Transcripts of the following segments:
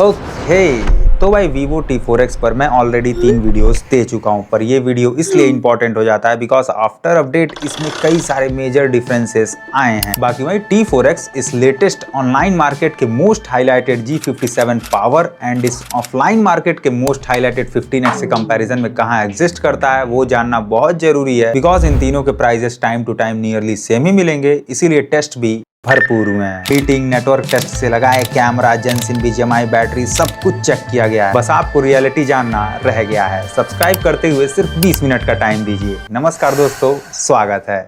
Okay तो भाई Vivo T4X पर मैं ऑलरेडी 3 वीडियोस दे चुका हूं, पर ये वीडियो इसलिए इंपॉर्टेंट हो जाता है बिकॉज आफ्टर अपडेट इसमें कई सारे मेजर डिफरेंसेस आए हैं। बाकी भाई T4X इस लेटेस्ट ऑनलाइन मार्केट के most highlighted G57 power and इस ऑफलाइन मार्केट के मोस्ट हाईलाइटेड 15X के कंपैरिजन में कहां एग्जिस्ट करता है वो जानना बहुत जरूरी है बिकॉज इन तीनों के prices time to time nearly same ही मिलेंगे, इसीलिए टेस्ट भी भरपूर हुए हैं। हीटिंग, नेटवर्क टेस्ट से लगाए कैमरा, जेनसिन, बीजीएमआई, बैटरी सब कुछ चेक किया गया है। बस आपको रियलिटी जानना रह गया है। सब्सक्राइब करते हुए सिर्फ 20 मिनट का टाइम दीजिए। नमस्कार दोस्तों, स्वागत है।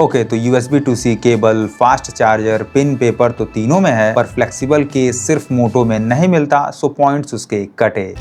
ओके तो USB to C cable, fast charger, pin, paper तो तीनों में है, पर फ्लेक्सिबल केस सिर्फ मोटो में नहीं मिलता, सो पॉइंट्स उसके कटे।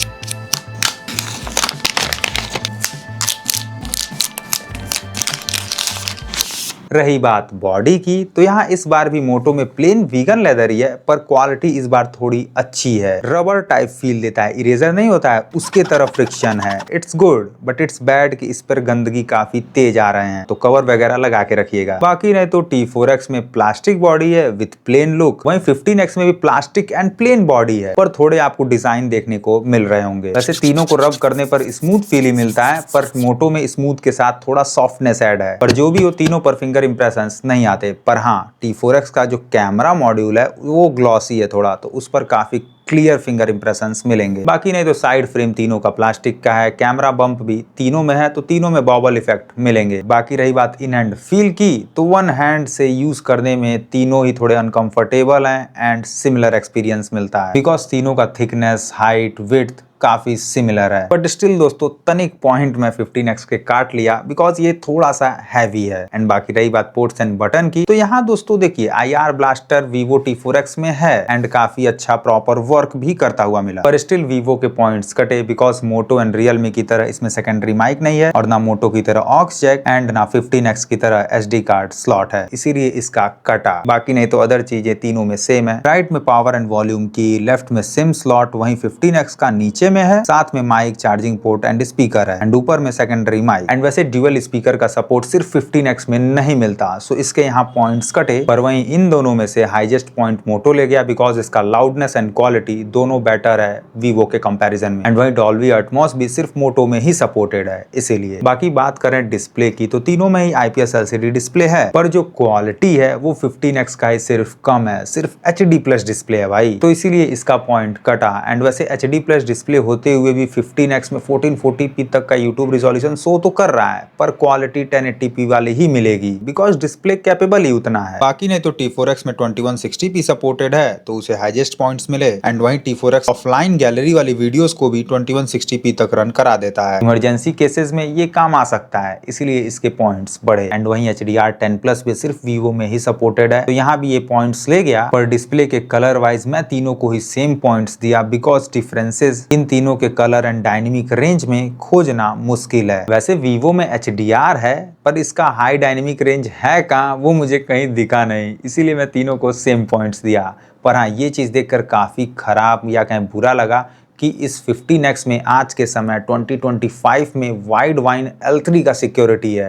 रही बात बॉडी की, तो यहाँ इस बार भी मोटो में प्लेन वीगन लेदर ही है, पर क्वालिटी इस बार थोड़ी अच्छी है। रबर टाइप फील देता है, इरेजर नहीं होता है उसके तरफ फ्रिक्शन है। It's good but it's bad कि इस पर गंदगी काफी तेज आ रहे हैं, तो कवर वगैरह लगा के रखिएगा। बाकी नहीं तो T4X में प्लास्टिक बॉडी है विथ प्लेन लुक, वहीं 15X में भी प्लास्टिक एंड प्लेन बॉडी है, पर थोड़े आपको डिजाइन देखने को मिल रहे होंगे। वैसे तीनों को रब करने पर स्मूथ फील ही मिलता है, पर मोटो में स्मूथ के साथ थोड़ा सॉफ्टनेस ऐड है। पर जो भी हो, तीनों पर फिंगर इंप्रेशंस नहीं आते। पर हाँ, T4X का जो कैमरा मॉड्यूल है वो ग्लॉसी है थोड़ा, तो उस पर काफी क्लियर फिंगर इंप्रेशंस मिलेंगे। बाकी नहीं तो साइड फ्रेम तीनों का प्लास्टिक का है, कैमरा बम्प भी तीनों में है, तो तीनों में बॉबल इफेक्ट मिलेंगे। बाकी रही बात इन हैंड फील की, तो वन हैंड से यूज करने में तीनों ही थोड़े अनकंफर्टेबल हैं एंड सिमिलर एक्सपीरियंस मिलता है बिकॉज तीनों का थिकनेस, हाइट, विड्थ काफी सिमिलर है। बट स्टिल दोस्तों, तनिक पॉइंट में 15X के काट लिया बिकॉज ये थोड़ा सा हैवी है। एंड बाकी रही बात पोर्ट्स एंड बटन की, तो यहाँ दोस्तों देखिए IR ब्लास्टर Vivo T4X में है एंड काफी अच्छा प्रॉपर वर्क भी करता हुआ मिला, पर स्टिल Vivo के पॉइंट्स कटे बिकॉज मोटो एंड Realme की तरह इसमें सेकेंडरी माइक नहीं है और ना मोटो की तरह ऑक्स जैक एंड ना 15X की तरह SD कार्ड स्लॉट है, इसीलिए इसका कटा। बाकी नहीं तो अदर चीजें तीनों में सेम है। राइट में पावर एंड वॉल्यूम की, लेफ्ट में सिम स्लॉट, वहीं 15X का नीचे में है, साथ में mic, charging port and speaker है एंड ऊपर में सेकेंडरी माइक। एंड वैसे ड्यूअल स्पीकर का सपोर्ट सिर्फ 15X में नहीं मिलता, सो इसके यहाँ पॉइंट्स कटे। पर वहीं इन दोनों में से हाईएस्ट पॉइंट मोटो ले गया बिकॉज इसका लाउडनेस एंड क्वालिटी दोनों बेटर है Vivo के कंपैरिजन में। एंड वहीं डॉल्बी एटमॉस भी सिर्फ मोटो में ही सपोर्टेड है, इसीलिए। बाकी बात करें डिस्प्ले की, तो तीनों में ही IPS LCD डिस्प्ले है, पर जो क्वालिटी है वो 15X का ही सिर्फ कम है, सिर्फ HD प्लस डिस्प्ले है भाई, तो इसीलिए इसका पॉइंट कटा। एंड वैसे HD प्लस डिस्प्ले होते हुए भी 15X में 1440p तक का YouTube रिजोल्यूशन शो तो कर रहा है, पर क्वालिटी 1080p वाली ही मिलेगी बिकॉज डिस्प्ले कैपेबल ही उतना है। बाकी नहीं तो T4X में 2160p सपोर्टेड है, तो उसे हाईएस्ट पॉइंट्स मिले। एंड वहीं T4X ऑफलाइन गैलरी वाली वीडियोस को भी 2160p तक रन करा देता है। इमरजेंसी केसेस में ये काम आ सकता है, इसीलिए इसके पॉइंट्स बढ़े। एंड वहीं HDR10+ भी सिर्फ Vivo में ही सपोर्टेड है, तो यहाँ भी ये पॉइंट्स ले गया। पर डिस्प्ले के कलर वाइज मैं तीनों को ही सेम पॉइंट्स दिया बिकॉज डिफरेंसेस इन तीनों के कलर एंड डायनेमिक रेंज में खोजना मुश्किल है। वैसे Vivo में HDR है, पर इसका हाई डायनेमिक रेंज है कहाँ वो मुझे कहीं दिखा नहीं, इसीलिए मैं तीनों को सेम पॉइंट्स दिया। पर हाँ, ये चीज देखकर काफी खराब या कहीं बुरा लगा कि इस 15X में आज के समय 2025 में वाइड वाइन L3 का सिक्योरिटी है।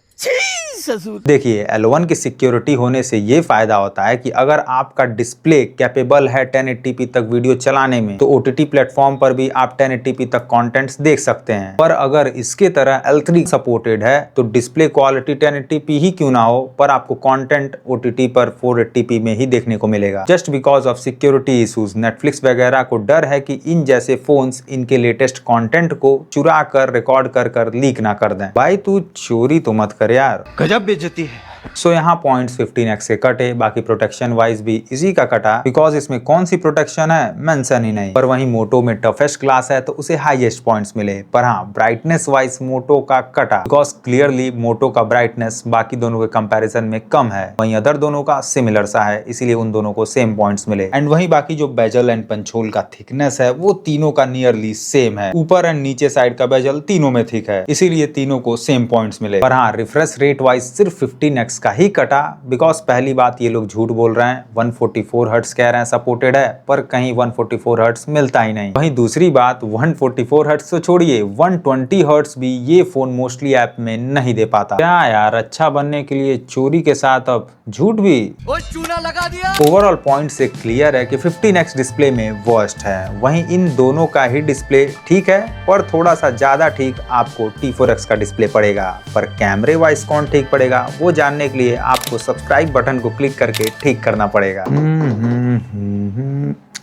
देखिए, L1 की सिक्योरिटी होने से ये फायदा होता है कि अगर आपका डिस्प्ले कैपेबल है 1080p तक वीडियो चलाने में, तो OTT प्लेटफॉर्म पर भी आप 1080p तक कंटेंट्स देख सकते हैं। पर अगर इसके तरह L3 सपोर्टेड है, तो डिस्प्ले क्वालिटी 1080p ही क्यों ना हो, पर आपको कंटेंट OTT पर 480p में ही देखने को मिलेगा, just because of security issues. Netflix वगैरह को डर है कि इन जैसे फोन्स इनके लेटेस्ट कंटेंट को चुरा कर रिकॉर्ड कर लीक ना कर दें। भाई तू चोरी तो मत कर यार, गजब बेइज्जती है। सो यहाँ पॉइंट्स 15X के कटे। बाकी प्रोटेक्शन वाइज भी इसी का कटा बिकॉज इसमें कौन सी प्रोटेक्शन है मेंशन ही नहीं। पर वहीं मोटो में टफेस्ट क्लास है, तो उसे हाईएस्ट पॉइंट्स मिले। पर हाँ, ब्राइटनेस वाइज मोटो का कटा बिकॉज क्लियरली मोटो का ब्राइटनेस बाकी दोनों के कंपैरिजन में कम है, वहीं अदर दोनों का सिमिलर सा है, इसीलिए उन दोनों को सेम पॉइंट्स मिले। एंड वहीं बाकी जो बेजल एंड पंचोल का थिकनेस है वो तीनों का नियरली सेम है, ऊपर एंड नीचे साइड का बेजल तीनों में थिक है, इसीलिए तीनों को सेम पॉइंट्स मिले। पर हाँ, रिफ्रेश रेट वाइज सिर्फ 15X 15x का ही कटा बिकॉज पहली बात ये लोग झूठ बोल रहे हैं, 144 हर्ट्स कह रहे हैं सपोर्टेड है, पर कहीं 144 हर्ट्स मिलता ही नहीं। वहीं दूसरी बात 144 हर्ट्स तो छोड़िए, 120 हर्ट्स भी ये फोन मोस्टली ऐप में नहीं दे पाता। क्या यार, अच्छा बनने के लिए चोरी के साथ अब झूठ भी। चूना लगा दिया। ओवरऑल पॉइंट से क्लियर है कि 15x डिस्प्ले में वर्स्ट है। वहीं इन दोनों का ही डिस्प्ले ठीक है, पर थोड़ा सा ज्यादा ठीक आपको T4X का डिस्प्ले पड़ेगा। पर कैमरे वाइज कौन ठीक पड़ेगा वो जानने के लिए आपको सब्सक्राइब बटन को क्लिक करके ठीक करना पड़ेगा।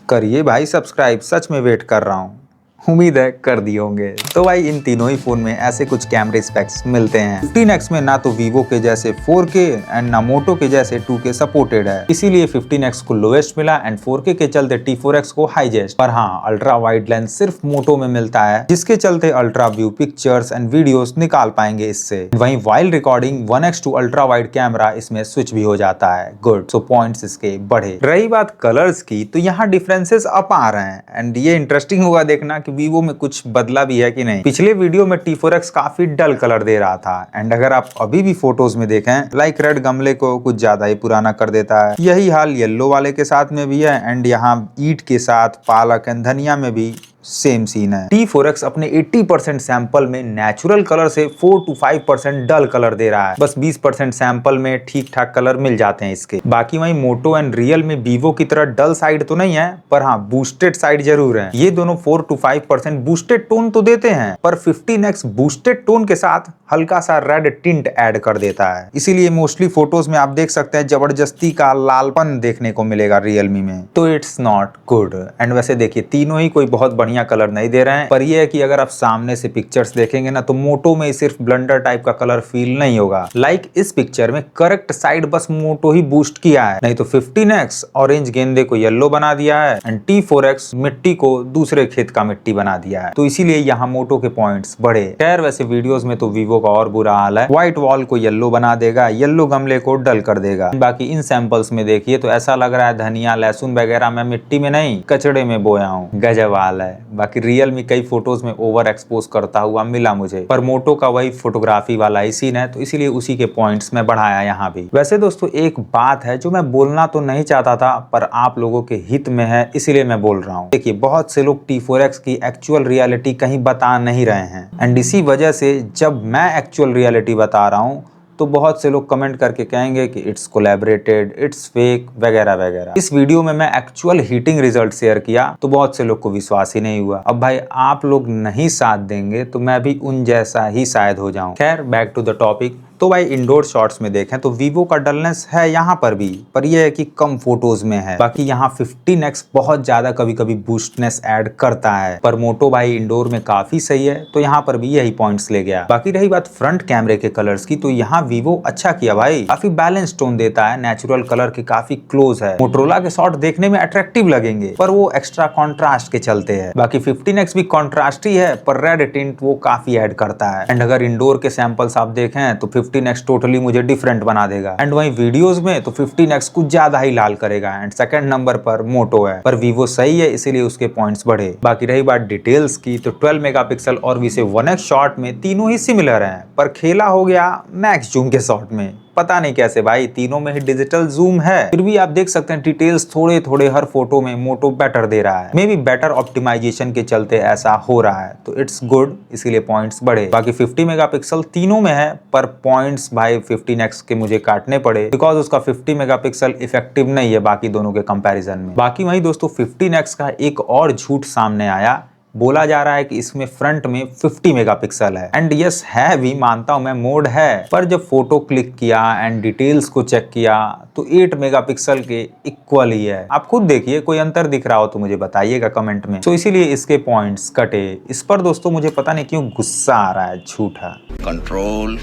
करिए भाई सब्सक्राइब, सच में वेट कर रहा हूँ। उम्मीद है कर दिए होंगे। तो भाई इन तीनों ही फोन में ऐसे कुछ कैमरे स्पेक्स मिलते हैं। 15x में ना तो वीवो के जैसे 4K एंड ना मोटो के जैसे 2K सपोर्टेड है, इसीलिए 15x को लोएस्ट मिला एंड 4K के चलते T4X को हाईएस्ट। पर हाँ, अल्ट्रा वाइड लेंस सिर्फ मोटो में मिलता है, जिसके चलते ultra view pictures and videos निकाल पाएंगे इससे। वहीं wild recording 1x to ultra wide camera इसमें स्विच भी हो जाता है। गुड, सो पॉइंट्स इसके बढ़े। रही बात कलर्स की, तो यहाँ डिफरेंसेस अप आ रहे हैं एंड ये इंटरेस्टिंग होगा देखना कि वीवो में कुछ बदला भी है कि नहीं। पिछले वीडियो में T4X काफी डल कलर दे रहा था एंड अगर आप अभी भी फोटोज में देखें, लाइक रेड गमले को कुछ ज्यादा ही पुराना कर देता है। यही हाल येलो वाले के साथ में भी है एंड यहाँ ईट के साथ पालक एंड धनिया में भी सेम सीन है। T4X अपने 80% सैंपल में नेचुरल कलर से 4 to 5% डल कलर दे रहा है। बस 20% सैंपल में ठीक ठाक कलर मिल जाते हैं इसके। बाकी वहीं मोटो एंड रियल में वीवो की तरह डल साइड तो नहीं है, पर हाँ बूस्टेड साइड जरूर है। ये दोनों 4 to 5% बूस्टेड टोन तो देते हैं, पर 15x बूस्टेड टोन के साथ हल्का सा रेड टिंट ऐड कर देता है। इसीलिए मोस्टली फोटोज में आप देख सकते हैं जबरदस्ती का लालपन देखने को मिलेगा रियलमी में, तो इट्स नॉट गुड। एंड वैसे देखिए तीनों ही कोई बहुत बढ़िया कलर नहीं दे रहे हैं, पर यह है कि अगर आप सामने से पिक्चर्स देखेंगे ना, तो मोटो में सिर्फ ब्लंडर टाइप का कलर फील नहीं होगा। लाइक इस पिक्चर में करेक्ट साइड बस मोटो ही बूस्ट किया है, नहीं तो 15x ऑरेंज गेंदे को येलो बना दिया है एंड T4X मिट्टी को दूसरे खेत का मिट्टी बना दिया है। तो इसीलिए यहाँ मोटो के पॉइंट्स बढ़े। खैर वैसे वीडियोस में तो वीवो का और बुरा हाल है, व्हाइट वॉल को येलो बना देगा, येलो गमले को डल कर देगा। बाकी इन सैंपल्स में देखिए तो ऐसा लग रहा है धनिया लहसुन वगैरह मैं मिट्टी में नहीं कचड़े में बोया हूँ। गजब हाल है। बाकी रियल में कई फोटोज में ओवर एक्सपोज करता हुआ मिला मुझे, पर मोटो का वही फोटोग्राफी वाला ही सीन है, तो इसीलिए उसी के पॉइंट्स में बढ़ाया यहाँ भी। वैसे दोस्तों एक बात है जो मैं बोलना तो नहीं चाहता था, पर आप लोगों के हित में है इसीलिए मैं बोल रहा हूँ। देखिए बहुत से लोग T4X की एक्चुअल रियलिटी कहीं बता नहीं रहे हैं एंड इसी वजह से जब मैं एक्चुअल रियलिटी बता रहा हूँ तो बहुत से लोग कमेंट करके कहेंगे कि इट्स कोलैबोरेटेड, इट्स फेक वगैरह वगैरह। इस वीडियो में मैं एक्चुअल हीटिंग रिजल्ट शेयर किया तो बहुत से लोग को विश्वास ही नहीं हुआ। अब भाई आप लोग नहीं साथ देंगे तो मैं भी उन जैसा ही शायद हो जाऊं। खैर बैक टू द टॉपिक। तो भाई इंडोर शॉट्स में देखें तो वीवो का डलनेस है यहाँ पर भी, पर यह है कि कम फोटोज में है। बाकी यहाँ 15x बहुत ज्यादा कभी कभी बूस्टनेस ऐड करता है, पर मोटो भाई इंडोर में काफी सही है, तो यहाँ पर भी यही पॉइंट्स ले गया। बाकी रही बात फ्रंट कैमरे के कलर्स की, तो यहाँ वीवो अच्छा किया भाई, काफी बैलेंस टोन देता है, नेचुरल कलर के काफी क्लोज है। मोटरोला के शॉट देखने में अट्रैक्टिव लगेंगे, पर वो एक्स्ट्रा कॉन्ट्रास्ट के चलते है। बाकी 15x भी कॉन्ट्रास्ट ही है, पर रेड टिंट वो काफी ऐड करता है। एंड अगर इंडोर के सैंपल्स आप देखें तो 15x टोटली मुझे डिफरेंट बना देगा एंड वहीं वीडियोस में तो 15x कुछ ज्यादा ही लाल करेगा। एंड सेकंड नंबर पर मोटो है, पर वीवो सही है इसीलिए उसके पॉइंट्स बढ़े। बाकी रही बात डिटेल्स की, तो 12 मेगापिक्सल और भी से 1x शॉट में तीनों ही सिमिलर हैं, पर खेला हो गया मैक्स जूम के शॉट में। पता नहीं कैसे भाई, तीनों में ही डिजिटल जूम है, फिर भी आप देख सकते हैं डिटेल्स थोड़े थोड़े हर फोटो में मोटो बेटर दे रहा है। मे बी बेटर ऑप्टिमाइजेशन के चलते ऐसा हो रहा है, तो इट्स गुड, इसीलिए पॉइंट्स बढ़े। बाकी 50 मेगापिक्सल तीनों में है, पर पॉइंट्स भाई 15x के मुझे काटने पड़े बिकॉज उसका 50 मेगापिक्सल इफेक्टिव नहीं है बाकी दोनों के कंपैरिजन में। बाकी वही दोस्तों 15x का एक और झूठ सामने आया, बोला जा रहा है कि इसमें फ्रंट में 50 मेगापिक्सल है एंड यस है भी, मानता हूं मैं मोड है, पर जब फोटो क्लिक किया एंड डिटेल्स को चेक किया तो 8 मेगापिक्सल के इक्वल ही है। आप खुद देखिए, कोई अंतर दिख रहा हो तो मुझे बताइएगा कमेंट में। तो इसीलिए इसके पॉइंट्स कटे। इस पर दोस्तों मुझे पता नहीं क्यों गुस्सा आ रहा है, झूठा कंट्रोल।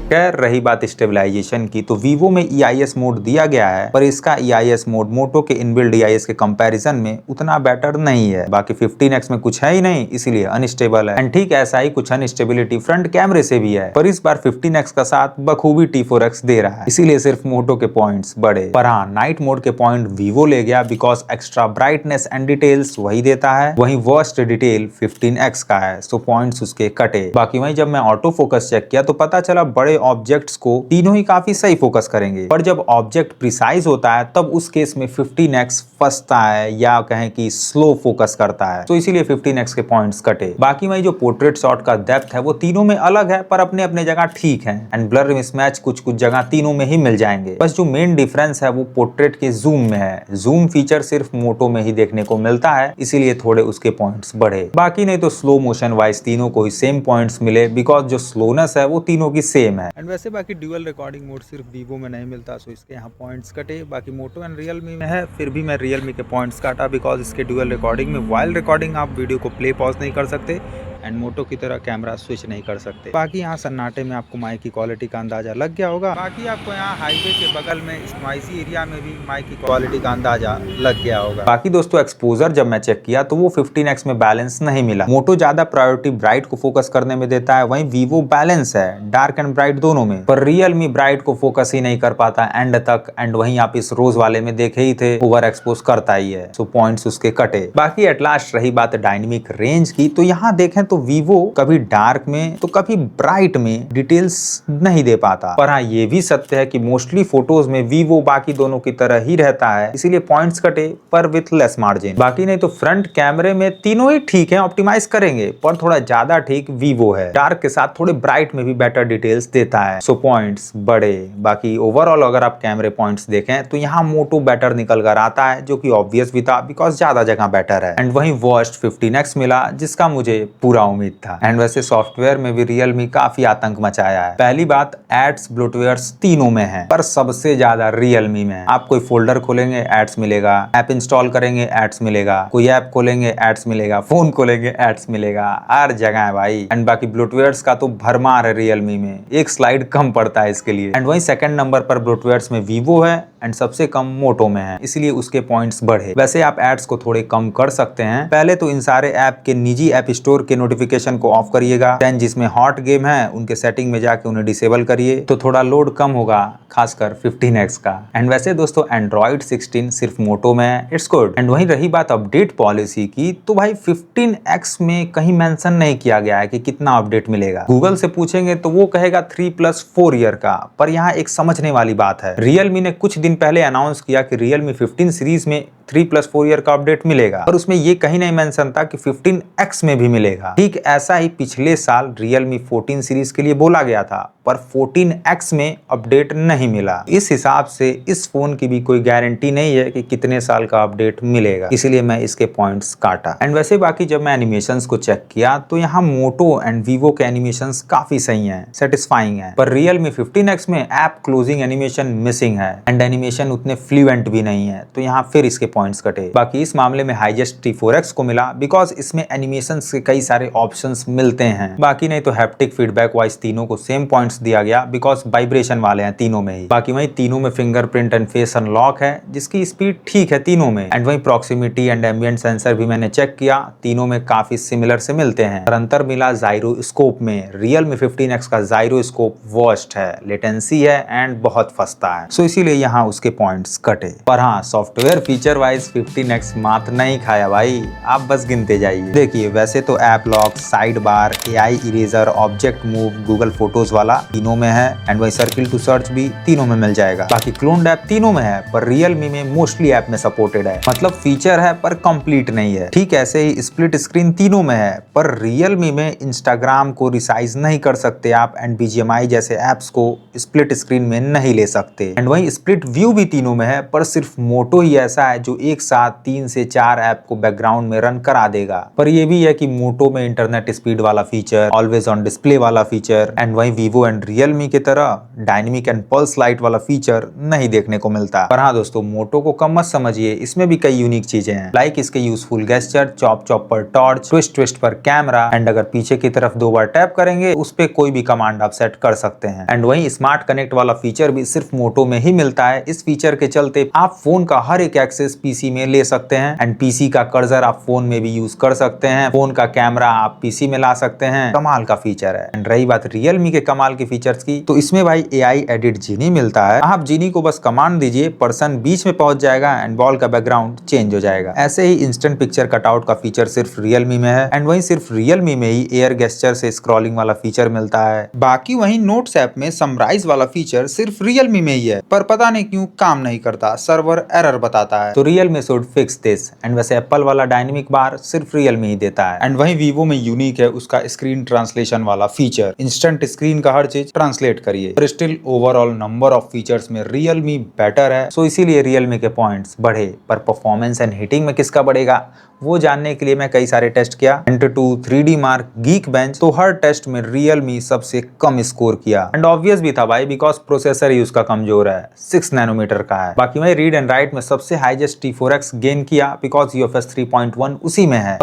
खैर रही बात स्टेबलाइजेशन की, तो वीवो में EIS मोड दिया गया है, पर इसका EIS मोड मोटो के इनबिल्ड EIS के कंपैरिजन में उतना बेटर नहीं है। बाकी 15x में कुछ है ही नहीं, इसीलिए अनस्टेबल है एंड ठीक ऐसा ही कुछ अनस्टेबिलिटी फ्रंट कैमरे से भी है, पर इस बार 15x का साथ बखूबी T4X दे रहा है, इसीलिए सिर्फ मोटो के पॉइंट्स बढ़े। पर हाँ, नाइट मोड के पॉइंट वीवो ले गया because extra brightness and details वही देता है, वही वर्स्ट डिटेल 15x का है, सो पॉइंट्स उसके कटे। बाकी वही जब मैं ऑटो फोकस चेक किया तो पता चला बड़े बड़े ऑब्जेक्ट्स को तीनों ही काफी सही फोकस करेंगे, पर जब ऑब्जेक्ट प्रिसाइज होता है तब उस केस में 15x फंसता है या कहें कि स्लो फोकस करता है, तो इसीलिए 15x के पॉइंट्स कटे। बाकी वही जो पोर्ट्रेट शॉट का डेप्थ है वो तीनों में अलग है, पर अपने अपने जगह ठीक है। एंड ब्लर मिसमैच कुछ कुछ जगह तीनों में ही मिल जाएंगे। बस जो मेन डिफरेंस है वो पोर्ट्रेट के जूम में है। जूम फीचर सिर्फ मोटो में ही देखने को मिलता है, इसीलिए थोड़े उसके पॉइंट्स बढ़े। बाकी नहीं तो स्लो मोशन वाइज तीनों को ही सेम पॉइंट्स मिले, बिकॉज जो स्लोनेस है वो तीनों की सेम है। एंड वैसे बाकी ड्यूअल रिकॉर्डिंग मोड सिर्फ वीवो में नहीं मिलता, सो इसके यहाँ पॉइंट्स कटे। बाकी मोटो एंड रियलमी में है, फिर भी मैं रियलमी के पॉइंट्स काटा, बिकॉज इसके ड्यूअल रिकॉर्डिंग में वाइल रिकॉर्डिंग आप वीडियो को प्ले पॉज नहीं कर सकते एंड मोटो की तरह कैमरा स्विच नहीं कर सकते। बाकी यहाँ सन्नाटे में आपको माइक की क्वालिटी का अंदाजा लग गया होगा। बाकी आपको यहाँ हाईवे के बगल में इस नॉइसी एरिया में भी माइक की क्वालिटी का अंदाजा लग गया होगा। बाकी दोस्तों एक्सपोजर जब मैं चेक किया तो वो 15x में बैलेंस नहीं मिला। मोटो ज्यादा प्रायोरिटी ब्राइट को फोकस करने में देता है, वहीं वीवो बैलेंस है डार्क एंड ब्राइट दोनों में, पर रियलमी ब्राइट को फोकस ही नहीं कर पाता एंड तक। एंड वहीं आप इस रोज वाले में देखे ही थे, ओवर एक्सपोज करता ही है, सो पॉइंट्स उसके कटे। बाकी एट लास्ट रही बात डायनेमिक रेंज की, तो यहाँ देखें तो वीवो कभी डार्क में तो कभी ब्राइट में डिटेल्स नहीं दे पाता, पर हाँ ये भी सत्य है कि मोस्टली फोटोज में वीवो बाकी दोनों की तरह ही रहता है, इसीलिए पॉइंट्स कटे पर विथ लेस मार्जिन। बाकी नहीं तो फ्रंट कैमरे में तीनों ही ठीक है, ऑप्टिमाइज करेंगे, पर थोड़ा ज्यादा ठीक वीवो है। डार्क के साथ थोड़े ब्राइट में भी बेटर डिटेल्स देता है, सो पॉइंट्स बड़े। बाकी ओवरऑल अगर आप कैमरे पॉइंट्स देखें तो यहाँ मोटो बेटर निकल कर आता है, जो कि ऑब्वियस भी था बिकॉज ज्यादा जगह बेटर है। एंड वहीं वर्स्ट 15x मिला, जिसका मुझे पूरा उम्मीद था। एंड वैसे सॉफ्टवेयर में भी रियलमी काफी आतंक मचाया है। पहली बात एड्स ब्लोटवेयर्स तीनों में है, पर सबसे ज्यादा रियलमी में है। आप कोई फोल्डर खोलेंगे एड्स मिलेगा, ऐप इंस्टॉल करेंगे एड्स मिलेगा, कोई ऐप खोलेंगे एड्स मिलेगा, फोन खोलेंगे एड्स मिलेगा, हर जगह है भाई। एंड बाकी ब्लोटवेयर्स का तो भरमार है रियलमी में, एक स्लाइड कम पड़ता है इसके लिए। एंड वहीं सेकंड नंबर पर ब्लोटवेयर्स में वीवो है एंड सबसे कम मोटो में है, इसलिए उसके पॉइंट्स बढ़े। वैसे आप एड्स को थोड़े कम कर सकते हैं। पहले तो इन सारे ऐप के निजी ऐप स्टोर के नोटिफिकेशन को ऑफ करिएगा, देन जिसमें हॉट गेम है उनके सेटिंग में जाके उन्हें डिसेबल करिए, तो थोड़ा लोड कम होगा, खासकर 15x का। एंड वैसे दोस्तों एंड्रॉइड 16 सिर्फ मोटो में है, इट्स गुड। एंड वहीं रही बात अपडेट पॉलिसी की, तो भाई 15x में कहीं मेंशन नहीं किया गया है कि कितना अपडेट मिलेगा। गूगल से पूछेंगे तो वो कहेगा 3+4 ईयर का, पर यहाँ एक समझने वाली बात है, रियलमी ने कुछ दिन पहले अनाउंस किया कि रियलमी 15 सीरीज में 3+4 ईयर का अपडेट मिलेगा, पर उसमें ये कहीं नहीं मेंशन था कि 15x में भी मिलेगा। ठीक ऐसा ही पिछले साल रियलमी 14 सीरीज के लिए बोला गया था, पर 14x में अपडेट नहीं मिला। इस हिसाब से इस फोन की भी कोई गारंटी नहीं है कि कितने साल का अपडेट मिलेगा, इसीलिए मैं इसके पॉइंट्स काटा। एंड वैसे बाकी जब मैं एनिमेशंस को चेक किया तो यहाँ मोटो एंड वीवो के एनिमेशंस काफी सही हैं, सेटिस्फाइंग है, पर रियलमी 15x में ऐप क्लोजिंग एनिमेशन मिसिंग है एंड एनिमेशन उतने फ्लुएंट भी नहीं है, तो यहाँ फिर इसके पॉइंट्स कटे। बाकी इस मामले में हाईजेस्ट T4X को मिला, बिकॉज इसमें एनिमेशंस के कई सारे ऑप्शंस मिलते हैं। बाकी नहीं तो हैप्टिक फीडबैक वाइज तीनों को सेम पॉइंट्स दिया गया, बिकॉज वाइब्रेशन वाले हैं तीनों में ही। बाकी वही तीनों में फिंगरप्रिंट एंड फेस अनलॉक है, जिसकी स्पीड ठीक है तीनों में। एंड वही प्रॉक्सिमिटी एंड एम्बिएंट सेंसर भी मैंने चेक किया, तीनों में काफी सिमिलर से मिलते हैं। पर अंतर मिला जायरोस्कोप में, रियलमी 15x का जायरोस्कोप वर्स्ट है, लेटेंसी है एंड बहुत फंसता है, सो इसीलिए यहाँ उसके पॉइंट्स कटे। पर हाँ सॉफ्टवेयर फीचर वाइज 15x मात नहीं खाया भाई, आप बस गिनते जाइए। देखिए वैसे तो app lock, side bar, AI eraser, object move, Google photos वाला तीनों में है एंड वही सर्किल टू सर्च भी तीनों में मिल जाएगा। बाकी क्लोन्ड ऐप तीनों में है, पर रियलमी में मोस्टली ऐप में सपोर्टेड है, मतलब फीचर है पर कंप्लीट नहीं है। ठीक ऐसे ही स्प्लिट स्क्रीन तीनों में है, पर रियलमी में इंस्टाग्राम को रिसाइज नहीं कर सकते आप एंड BGMI जैसे एप्स को स्प्लिट स्क्रीन में नहीं ले सकते। एंड वही स्प्लिट व्यू भी तीनों में है, पर सिर्फ मोटो ही ऐसा है जो एक साथ 3 से 4 ऐप को बैकग्राउंड में रन करा देगा। पर ये भी है कि मोटो में इंटरनेट स्पीड वाला फीचर, ऑलवेज ऑन डिस्प्ले वाला फीचर एंड वही वीवो एंड रियलमी की तरह डायनेमिक एंड पल्स लाइट वाला फीचर नहीं देखने को मिलता। पर हाँ दोस्तों मोटो को कम मत समझिए, इसमें भी कई यूनिक चीजें हैं, लाइक इसके यूजफुल गेस्चर, चॉप चॉप पर टॉर्च, ट्विस्ट पर कैमरा एंड अगर पीछे की तरफ 2 बार टैप करेंगे उस पे कोई भी कमांड आप सेट कर सकते हैं। एंड वही स्मार्ट कनेक्ट वाला फीचर भी सिर्फ मोटो में ही मिलता है। इस फीचर के चलते आप फोन का हर एक एक्सेस पीसी में ले सकते हैं एंड पीसी का कर्सर आप फोन में भी यूज कर सकते हैं, फोन का कैमरा आप पीसी में ला सकते हैं। कमाल का फीचर है। एंड रही बात रियलमी के कमाल की की फीचर्स की, तो इसमें भाई AI एडिट जीनी मिलता है। आप जीनी को बस कमांड दीजिए, पर्सन बीच में पहुंच जाएगा एंड बॉल का बैकग्राउंड चेंज हो जाएगा। ऐसे ही इंस्टेंट पिक्चर कटआउट का फीचर सिर्फ Realme में है एंड वहीं सिर्फ Realme में ही एयर गेस्चर से स्क्रॉलिंग वाला फीचर मिलता है। बाकी वहीं नोट्स ऐप में समराइज वाला फीचर सिर्फ Realme में ही है, पर पता नहीं क्यों काम नहीं करता, सर्वर एरर बताता है। तो Realme should fix this. And वैसे एप्पल वाला डायनेमिक बार सिर्फ Realme ही देता है। एंड वहीं Vivo में यूनिक है उसका स्क्रीन ट्रांसलेशन वाला फीचर, इंस्टेंट स्क्रीन का हर चीज ट्रांसलेट करिए। पर still overall number of features में Realme बेटर है, सो इसीलिए Realme के पॉइंट्स बढ़े। पर परफॉर्मेंस एंड हीटिंग में किसका बढ़ेगा वो जानने के लिए मैं कई सारे टेस्ट किया। Antutu 3D मार्क, Geekbench, तो हर टेस्ट में Realme सबसे कम स्कोर किया। एंड ऑब्वियस भी था भाई, बिकॉज प्रोसेसर ही उसका कमजोर है, 6 नैनोमीटर का है। बाकी मैं रीड एंड राइट में सबसे हाईएस्ट T4X गेन किया, बिकॉज UFS 3.1 उसी में है।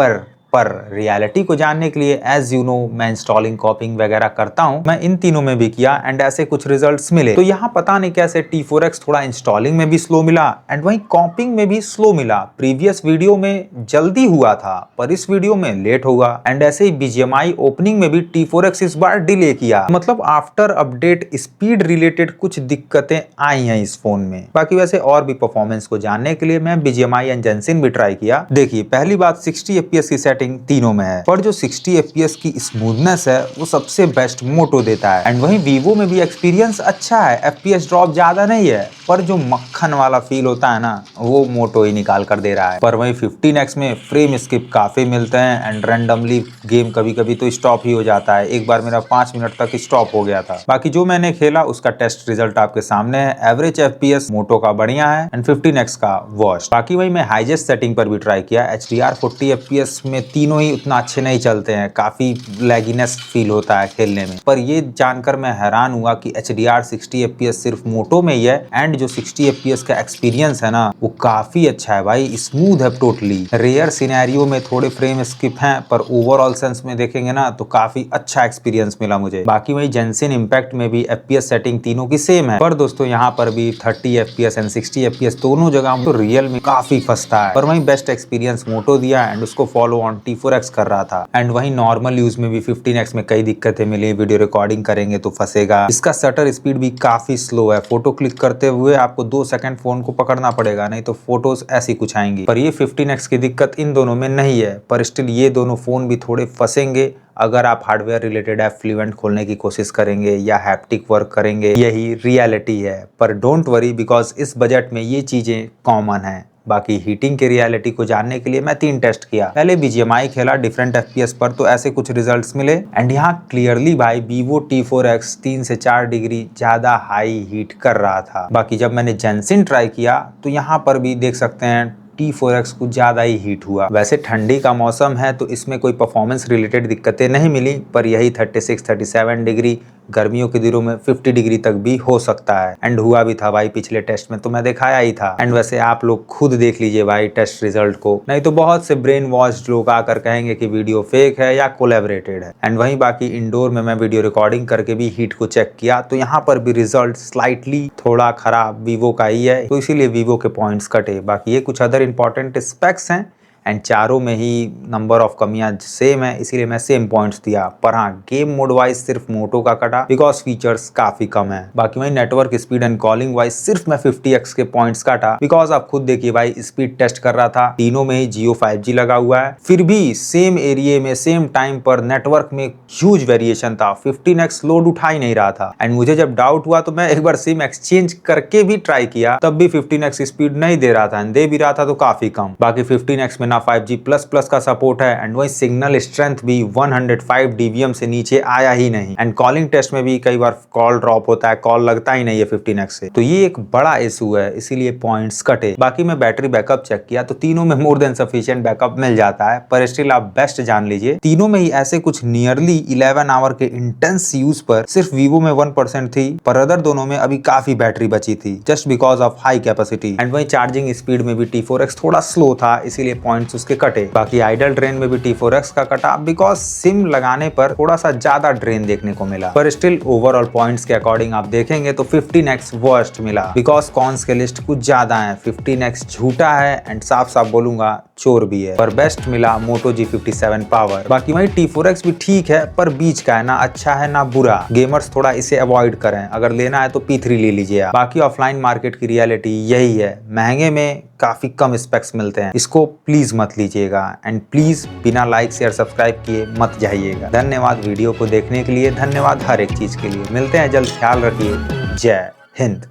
पर रियलिटी को जानने के लिए एज यू नो मैं इंस्टॉलिंग कॉपिंग वगैरह करता हूं, मैं इन तीनों में भी किया एंड ऐसे कुछ रिजल्ट्स मिले। तो यहाँ पता नहीं कैसे T4X थोड़ा इंस्टॉलिंग में भी स्लो मिला एंड वहीं कॉपिंग में भी स्लो मिला। प्रीवियस वीडियो में जल्दी हुआ था पर इस वीडियो में लेट होगा। एंड ऐसे ही BGMI ओपनिंग में भी T4X इस बार डिले किया, मतलब आफ्टर अपडेट स्पीड रिलेटेड कुछ दिक्कतें आई हैं इस फोन में। बाकी वैसे और भी परफॉर्मेंस को जानने के लिए मैं BGMI एंड जेंसिन भी ट्राई किया। देखिए पहली बात 60 FPS की सेटिंग तीनों में है, पर जो 60 FPS की स्मूथनेस है वो सबसे बेस्ट मोटो देता है। एंड वहीं Vivo में भी एक्सपीरियंस अच्छा है, FPS ड्रॉप ज्यादा नहीं है, पर जो मक्खन वाला फील होता है ना वो मोटो ही निकाल कर दे रहा है। पर वहीं 15X में फ्रेम स्किप काफी मिलते हैं एंड रैंडमली गेम कभी कभी तो स्टॉप ही हो जाता है। एक बार मेरा 5 मिनट तक स्टॉप हो गया था। बाकी जो मैंने खेला उसका टेस्ट रिजल्ट आपके सामने है। एवरेज FPS मोटो का बढ़िया है एंड 15X का वर्स्ट। बाकी वही मैं हाईएस्ट सेटिंग पर भी ट्राई किया। HDR 40 FPS में तीनों ही उतना अच्छे नहीं चलते हैं, काफी लैगिनेस फील होता है खेलने में। पर ये जानकर मैं हैरान हुआ कि HDR 60 FPS सिर्फ मोटो में ही है एंड जो 60 FPS का एक्सपीरियंस है ना वो काफी अच्छा है भाई, स्मूथ है टोटली। रेयर सिनेरियो में थोड़े फ्रेम स्किप हैं, पर ओवरऑल सेंस में देखेंगे ना तो काफी अच्छा एक्सपीरियंस मिला मुझे। बाकी वही जेंसिन इम्पैक्ट में भी FPS सेटिंग तीनों की सेम है, पर दोस्तों यहाँ पर भी 30 FPS एंड 60 FPS दोनों जगह तो रियल में काफी फंसता है। पर वही बेस्ट एक्सपीरियंस मोटो दिया एंड उसको फॉलो ऑन T4X कर रहा था। एंड वही नॉर्मल यूज में भी 15X में कई दिक्कतें मिली, वीडियो रिकॉर्डिंग करेंगे तो फंसेगा। इसका शटर स्पीड भी काफी स्लो है, फोटो क्लिक करते हुए आपको 2 सेकंड फोन को पकड़ना पड़ेगा, नहीं तो फोटोज ऐसी कुछ आएंगी। पर ये 15X की दिक्कत इन दोनों में नहीं है, पर स्टिल ये दोनों फोन भी थोड़े फंसेंगे अगर आप हार्डवेयर रिलेटेड ऐप फ्लुएंट खोलने की कोशिश करेंगे या हैप्टिक वर्क करेंगे। यही रियलिटी है, पर डोंट वरी बिकॉज इस बजट में ये चीजें कॉमन है। बाकी हीटिंग की रियलिटी को जानने के लिए मैं 3 टेस्ट किया। पहले BGMI खेला डिफरेंट FPS पर, तो ऐसे कुछ रिजल्ट्स मिले एंड यहाँ क्लियरली भाई Vivo T4X 3 से 4 डिग्री ज्यादा हाई हीट कर रहा था। बाकी जब मैंने जेंसिन ट्राई किया तो यहाँ पर भी देख सकते हैं T4X कुछ ज्यादा ही हीट हुआ। वैसे ठंडी का मौसम है तो इसमें कोई परफॉर्मेंस रिलेटेड दिक्कतें नहीं मिली, पर यही 36-37 डिग्री गर्मियों के दिनों में 50 डिग्री तक भी हो सकता है एंड हुआ भी था भाई। पिछले टेस्ट में तो मैं दिखाया ही था। एंड वैसे आप लोग खुद देख लीजिए भाई टेस्ट रिजल्ट को, नहीं तो बहुत से ब्रेन वॉश्ड लोग आकर कहेंगे कि वीडियो फेक है या कोलैबोरेटेड है। एंड वहीं बाकी इंडोर में मैं वीडियो रिकॉर्डिंग करके भी हीट को चेक किया, तो यहाँ पर भी रिजल्ट स्लाइटली थोड़ा खराब Vivo का ही है, तो इसीलिए Vivo के पॉइंट्स कटे। बाकी ये कुछ अदर इंपॉर्टेंट स्पेक्स हैं एंड चारों में ही नंबर ऑफ कमियां सेम है, इसीलिए मैं सेम पॉइंट्स दिया। पर हाँ गेम मोड वाइज सिर्फ मोटो का कटा बिकॉज फीचर्स काफी कम है। बाकी वही network speed and calling wise सिर्फ मैं 50X के पॉइंट्स काटा, बिकॉज आप खुद देखिए भाई स्पीड टेस्ट कर रहा था, तीनों में ही Jio 5G लगा हुआ है, फिर भी सेम एरिया में सेम टाइम पर नेटवर्क में ह्यूज वेरिएशन था। 15X लोड उठा ही नहीं रहा था एंड मुझे जब डाउट हुआ तो मैं एक बार सिम एक्सचेंज करके भी ट्राई किया, तब भी 15X स्पीड नहीं दे रहा था एंड दे भी रहा था तो काफी कम। बाकी 15X में ना 5G++ का सपोर्ट है एंड वही सिग्नल स्ट्रेंथ भी 105 dBm से नीचे आया ही नहीं। एंड कॉलिंग टेस्ट में भी कई बार कॉल ड्रॉप होता है, कॉल लगता ही नहीं है 15X से, तो ये एक बड़ा इशू है, इसीलिए पॉइंट्स कटे। बाकी मैं बैटरी बैकअप चेक किया तो तीनों में मोर देन सफिशिएंट बैकअप मिल जाता है, पर स्टिल आप बेस्ट जान लीजिए तीनों में ही ऐसे कुछ नियरली 11 आवर के इंटेंस यूज पर सिर्फ Vivo में 1% थी, पर अदर दोनों में अभी काफी बैटरी बची थी just because of high capacity. And वही चार्जिंग स्पीड में भी T4X थोड़ा स्लो था, इसीलिए पॉइंट परफॉर्मेंस उसके कटे। बाकी आइडल ड्रेन में भी T4X का कटा बिकॉज सिम लगाने पर थोड़ा सा ज्यादा ड्रेन देखने को मिला, पर स्टिल ओवरऑल पॉइंट्स के अकॉर्डिंग आप देखेंगे तो 15X वर्स्ट मिला बिकॉज कॉन्स के लिस्ट कुछ ज्यादा है। 15X झूठा है एंड साफ साफ बोलूंगा चोर भी है, पर बेस्ट मिला Moto G57 पावर। बाकी वही T4X भी ठीक है पर बीच का है, ना अच्छा है ना बुरा। गेमर्स थोड़ा इसे अवॉइड करें, अगर लेना है तो P3 ले लीजिए आप। बाकी ऑफलाइन मार्केट की रियलिटी यही है, महंगे में काफी कम स्पेक्स मिलते हैं, इसको प्लीज मत लीजिएगा एंड प्लीज बिना लाइक शेयर सब्सक्राइब किए मत जाइएगा। धन्यवाद वीडियो को देखने के लिए, धन्यवाद हर एक चीज के लिए। मिलते हैं जल्द, ख्याल रखिए, जय हिंद।